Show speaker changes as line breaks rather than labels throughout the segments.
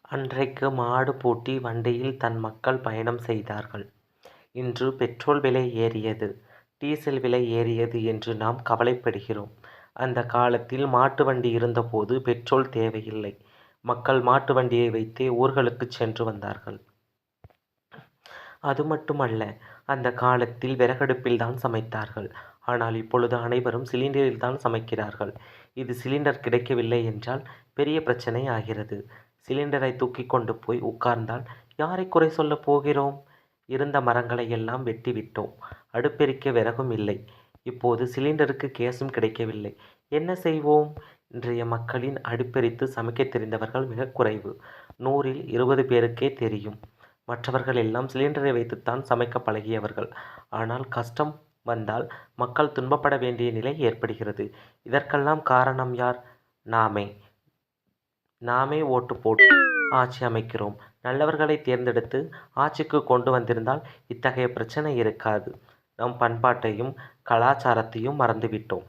அன்றைக்கு மாடு பூட்டி வண்டியில் தன் மக்கள் பயணம் செய்தார்கள். இன்று பெட்ரோல் விலை ஏறியது, டீசல் விலை ஏறியது என்று நாம் கவலைப்படுகிறோம். அந்த காலத்தில் மாட்டு வண்டி இருந்தபோது பெட்ரோல் தேவையில்லை. மக்கள் மாட்டு வண்டியை வைத்தே ஊர்களுக்கு சென்று வந்தார்கள். அது மட்டுமல்ல, அந்த காலத்தில் விறகடுப்பில் தான் சமைத்தார்கள். ஆனால் இப்பொழுது அனைவரும் சிலிண்டரில் தான் சமைக்கிறார்கள். இது சிலிண்டர் கிடைக்கவில்லை என்றால் பெரிய பிரச்சனை ஆகிறது. சிலிண்டரை தூக்கி கொண்டு போய் உட்கார்ந்தால் யாரை குறை சொல்லப் போகிறோம்? இருந்த மரங்களை எல்லாம் வெட்டிவிட்டோம். அடுப்பெரிக்க விறகும் இல்லை. இப்போது சிலிண்டருக்கு கேஸும் கிடைக்கவில்லை. என்ன செய்வோம்? இன்றைய மக்களின் அடுப்பெரித்து சமைக்க தெரிந்தவர்கள் மிக குறைவு. 100ல் 20 பேருக்கே தெரியும். மற்றவர்கள் எல்லாம் சிலிண்டரை வைத்துத்தான் சமைக்க பழகியவர்கள். ஆனால் கஷ்டம் வந்தால் மக்கள் துன்பப்பட வேண்டிய நிலை ஏற்படுகிறது. இதற்கெல்லாம் காரணம் யார்? நாமே ஓட்டு போட்டு ஆட்சி அமைக்கிறோம். நல்லவர்களை தேர்ந்தெடுத்து ஆட்சிக்கு கொண்டு வந்திருந்தால் இத்தகைய பிரச்சனை இருக்காது. நம் பண்பாட்டையும் கலாச்சாரத்தையும் மறந்துவிட்டோம்.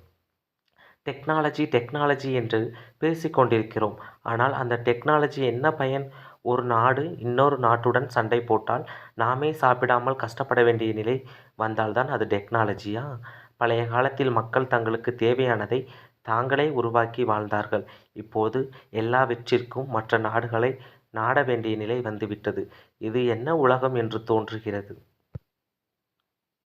டெக்னாலஜி என்று பேசிக் கொண்டிருக்கிறோம். ஆனால் அந்த டெக்னாலஜி என்ன பயன்? ஒரு நாடு இன்னொரு நாட்டுடன் சண்டை போட்டால் நாமே சாப்பிடாமல் கஷ்டப்பட வேண்டிய நிலை வந்தால்தான் அது டெக்னாலஜியா? பழைய காலத்தில் மக்கள் தங்களுக்கு தேவையானதை தாங்களே உருவாக்கி வாழ்ந்தார்கள். இப்போது எல்லாவற்றிற்கும் மற்ற நாடுகளை நாட வேண்டிய நிலை வந்துவிட்டது. இது என்ன உலகம் என்று தோன்றுகிறது.